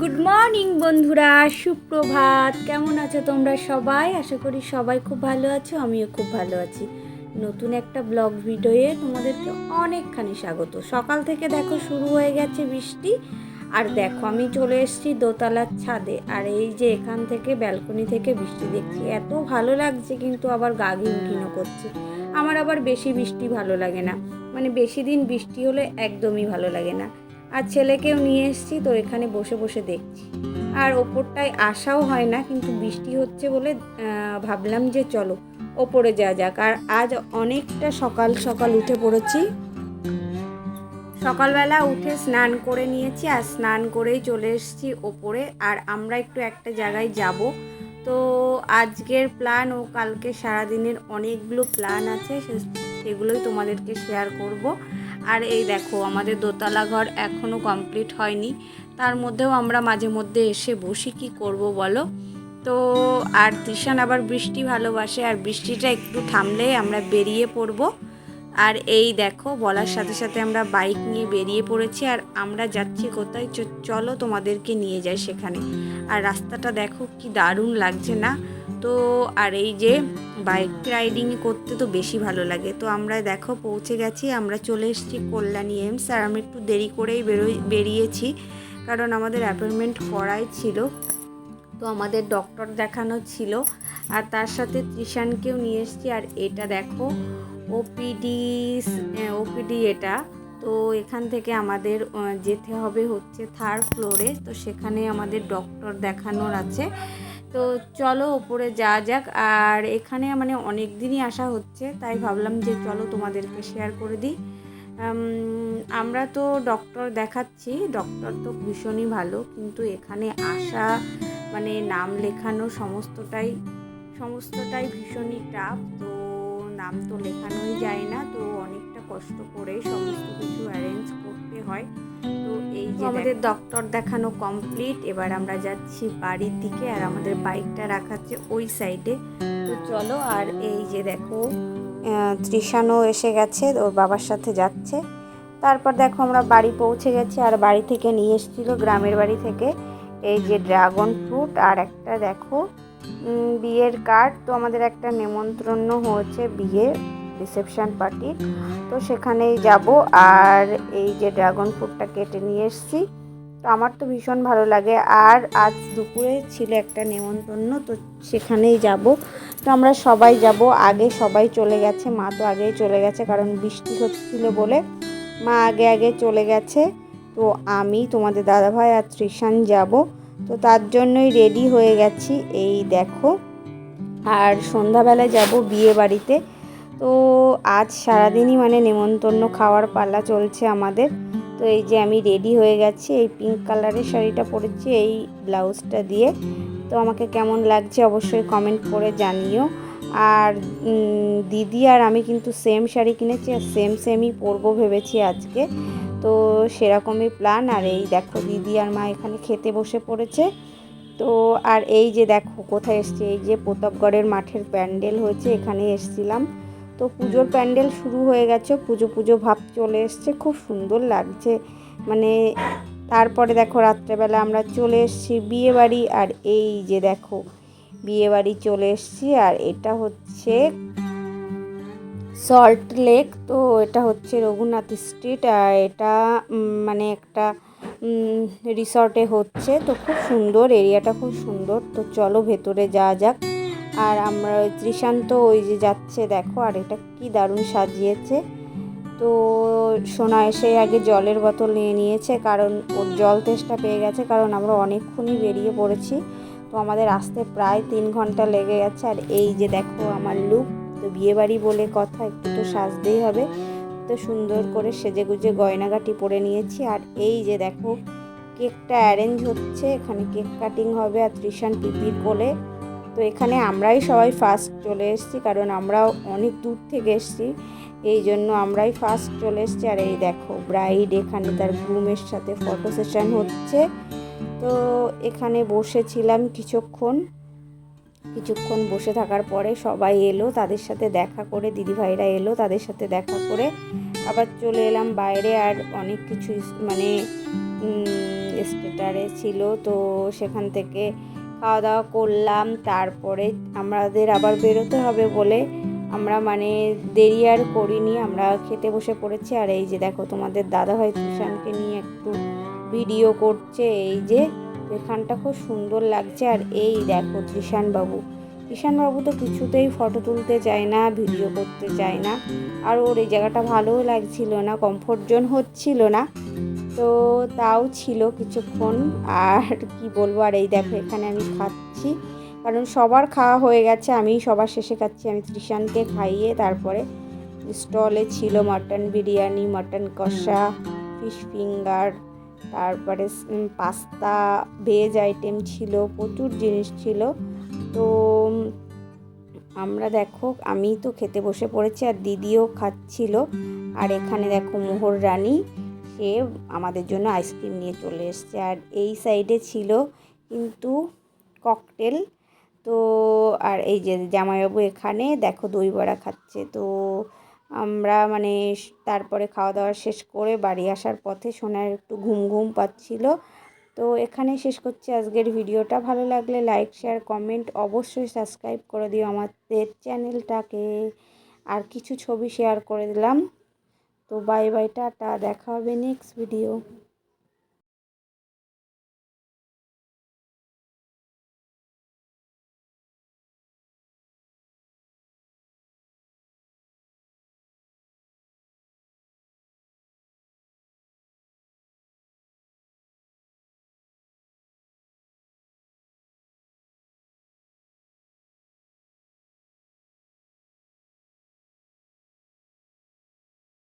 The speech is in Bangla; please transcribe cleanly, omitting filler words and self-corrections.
গুড মর্নিং বন্ধুরা, সুপ্রভাত। কেমন আছো তোমরা সবাই? আশা করি সবাই খুব ভালো আছো, আমিও খুব ভালো আছি। নতুন একটা ব্লগ ভিডিওয়ে তোমাদেরকে অনেকখানি স্বাগত। সকাল থেকে দেখো শুরু হয়ে গেছে বৃষ্টি, আর দেখো আমি চলে এসেছি দোতলার ছাদে। আর এই যে এখান থেকে ব্যালকনি থেকে বৃষ্টি দেখছি, এত ভালো লাগছে, কিন্তু আবার গা ঘিনঘিনও করছে। আমার আবার বেশি বৃষ্টি ভালো লাগে না, মানে বেশি দিন বৃষ্টি হলে একদমই ভালো লাগে না। আর ছেলেকেও নিয়ে এসেছি, তো এখানে বসে বসে দেখছি। আর ওপরটায় আসাও হয় না, কিন্তু বৃষ্টি হচ্ছে বলে ভাবলাম যে চলো ওপরে যাওয়া যাক। আর আজ অনেকটা সকাল সকাল উঠে পড়েছি। সকালবেলা উঠে স্নান করে নিয়েছি, আর স্নান করেই চলে এসেছি ওপরে। আর আমরা একটু একটা জায়গায় যাব। তো আজকের প্ল্যান ও কালকে সারাদিনের অনেকগুলো প্ল্যান আছে, সেগুলোই তোমাদেরকে শেয়ার করব। আর এই দেখো আমাদের দোতলা ঘর এখনও কমপ্লিট হয়নি, তার মধ্যেও আমরা মাঝে মধ্যে এসে বসি, কি করব বলো। তো আর তৃষান আবার বৃষ্টি ভালোবাসে, আর বৃষ্টিটা একটু থামলে আমরা বেরিয়ে পড়ব। আর এই দেখো বলার সাথে সাথে আমরা বাইক নিয়ে বেরিয়ে পড়েছি। আর আমরা যাচ্ছি কোথায়, চলো তোমাদেরকে নিয়ে যাই সেখানে। আর রাস্তাটা দেখো কি দারুণ লাগছে না? তো আর এই যে বাইক রাইডিং করতে তো বেশি ভালো লাগে। তো আমরা দেখো পৌঁছে গেছি, আমরা চলে এসেছি কল্যাণী এমস। আর আমি একটু দেরি করেই বেরিয়েছি, কারণ আমাদের অ্যাপয়েন্টমেন্ট করাই ছিল, তো আমাদের ডক্টর দেখানো ছিল। আর তার সাথে তৃষানকেও নিয়ে এসেছি। আর এটা দেখো ওপিডি এটা। তো এখান থেকে আমাদের যেতে হবে হচ্ছে 3rd ফ্লোরে, তো সেখানে আমাদের ডক্টর দেখানোর আছে। তো চলো ওপরে যাওয়া যাক। আর এখানে মানে অনেক দিনই আসা হচ্ছে, তাই ভাবলাম যে চলো তোমাদেরকে শেয়ার করে দিই। আমরা তো ডক্টর দেখাচ্ছি, ডক্টর তো ভীষণই ভালো, কিন্তু এখানে আসা মানে নাম লেখানো সমস্তটাই ভীষণই টাফ। তো নাম তো লেখানোই যায় না, তো অনেকটা কষ্ট করে সমস্ত কিছু অ্যারেঞ্জ করতে হয়। তো এই যে আমাদের ডক্টর দেখানো কমপ্লিট, এবার আমরা যাচ্ছি বাড়ির দিকে। আর আমাদের বাইকটা রাখাচ্ছে ওই সাইডে। তো চলো। আর এই যে দেখো তৃষানও এসে গেছে, ওর বাবার সাথে যাচ্ছে। তারপর দেখো আমরা বাড়ি পৌঁছে গেছি। আর বাড়ি থেকে নিয়ে এসেছিলো গ্রামের বাড়ি থেকে এই যে ড্রাগন ফ্রুট, আর একটা দেখো বিয়ের কার্ড। তো আমাদের একটা নেমন্ত্রণ হয়েছে বিয়ে রিসেপশন পার্টি, তো সেখানেই যাব। আর এই যে ড্রাগন ফ্রুটটা কেটে নিয়ে এসেছি, তো আমার তো ভীষণ ভালো লাগে। আর আজ দুপুরে ছিল একটা নেমন্ত্রণ, তো সেখানেই যাব। তো আমরা সবাই যাব, আগে সবাই চলে গেছে, মা তো আগেই চলে গেছে, কারণ বৃষ্টি হচ্ছিল বলে মা আগে চলে গেছে। তো আমি, তোমাদের দাদাভাই আর তৃষান যাব, তো তার জন্যই রেডি হয়ে গেছি। এই দেখো, আর সন্ধ্যাবেলায় যাব বিয়ে বাড়িতে। তো আজ সারাদিনই মানে নেমন্তন্ন খাওয়ার পালা চলছে আমাদের। তো এই যে আমি রেডি হয়ে গেছি, এই পিঙ্ক কালারের শাড়িটা পরেছি এই ব্লাউজটা দিয়ে। তো আমাকে কেমন লাগছে অবশ্যই কমেন্ট করে জানিও। আর দিদি আর আমি কিন্তু সেম শাড়ি কিনেছি, আর সেমই পরবো ভেবেছি আজকে। তো সেরকমই প্ল্যান। আর এই দেখো দিদি আর মা এখানে খেতে বসে পড়েছে। তো আর এই যে দেখো কোথায় এসছি, এই যে প্রতাপগড়ের মাঠের প্যান্ডেল হয়েছে, এখানে এসছিলাম। তো পুজোর প্যান্ডেল শুরু হয়ে গেছে, পুজো ভাব চলে এসছে, খুব সুন্দর লাগছে মানে। তারপরে দেখো রাত্রেবেলা আমরা চলে এসেছি বিয়ে বাড়ি। আর এই যে দেখো বিয়ে বাড়ি চলে এসেছি। আর এটা হচ্ছে সল্ট লেক, তো এটা হচ্ছে রঘুনাথ স্ট্রিট। আর এটা মানে একটা রিসর্টে হচ্ছে, তো খুব সুন্দর, এরিয়াটা খুব সুন্দর। তো চলো ভেতরে যাওয়া যাক। আর আমরা তৃষান্ত ওই যে যাচ্ছে দেখো, আর এটা কি দারুণ সাজিয়েছে। তো সোনা এসে আগে জলের বোতল নিয়ে নিয়েছে, কারণ ওর জল তেষ্টা পেয়ে গেছে, কারণ আমরা অনেকক্ষণই বেরিয়ে পড়েছি। তো আমাদের আসতে প্রায় 3 ঘন্টা লেগে গেছে। আর এই যে দেখো আমার লুক, তো বিয়েবাড়ি বলে কথা, একটু তো সাজতেই হবে। তো সুন্দর করে সেজেগুজে গয়নাগাটি পরে নিয়েছি। আর এই যে দেখো কেকটা অ্যারেঞ্জ হচ্ছে, এখানে কেক কাটিং হবে। আর তৃষান পিপির কোলে। তো এখানে আমরাই সবাই ফার্স্ট চলে এসেছি, কারণ আমরাও অনেক দূর থেকে এসেছি, এই জন্য আমরাই ফার্স্ট চলে এসেছি। আর এই দেখো ব্রাইড এখানে তার গ্রুমের সাথে ফটো সেশন হচ্ছে। তো এখানে বসেছিলাম কিছুক্ষণ বসে থাকার পরে সবাই এলো, তাদের সাথে দেখা করে, দিদিভাইরা এলো, তাদের সাথে দেখা করে আবার চলে এলাম বাইরে। আর অনেক কিছু মানে স্টেটারে ছিল। তো সেখান থেকে খাওয়া দাওয়া করলাম, তারপরে আমাদের আবার বেরোতে হবে বলে আমরা মানে দেরি আর করিনি, আমরা খেতে বসে পড়েছি। আর এই যে দেখো তোমাদের দাদাভাই ত্রিশানকে নিয়ে একটু ভিডিও করছে। এই যে এখানটা খুব সুন্দর লাগছে। আর এই দেখো ত্রিশানবাবু তো কিছুতেই ফটো তুলতে চায় না, ভিডিও করতে চায় না। আর ওর এই জায়গাটা ভালোও লাগছিল না, কমফোর্ট জোন হচ্ছিল না, তো তাও ছিল কিছুক্ষণ। আর কি বলবো, আর এই দেখো এখানে আমি খাচ্ছি, কারণ সবার খাওয়া হয়ে গেছে, আমি সবার শেষে খাচ্ছি। আমি ত্রিশানকে খাইয়ে তারপরে স্টলে ছিল মাটন বিরিয়ানি, মাটন কষা, ফিশ ফিঙ্গার, তারপরে পাস্তা, ভেজ আইটেম ছিল, প্রচুর জিনিস ছিল। তো আমরা দেখো আমি তো খেতে বসে পড়েছি আর দিদিও খাচ্ছিল। আর এখানে দেখো মোহর রানী, সে আমাদের জন্য আইসক্রিম নিয়ে চলে এসছে। আর এই সাইডে ছিল কিন্তু ককটেল। তো আর এই যে জামাইবাবু এখানে দেখো দই বড়া খাচ্ছে। তো আমরা মানে তারপরে খাওয়া দাওয়া শেষ করে বাড়ি আসার পথে সোনার একটু ঘুম ঘুম পাচ্ছিল। তো এখানেই শেষ করছি আজকের ভিডিওটা। ভালো লাগলে লাইক শেয়ার কমেন্ট অবশ্যই সাবস্ক্রাইব করে দিও আমাদের চ্যানেলটাকে। আর কিছু ছবি শেয়ার করে দিলাম। তো বাই বাই, টাটা, দেখা হবে নেক্সট ভিডিও।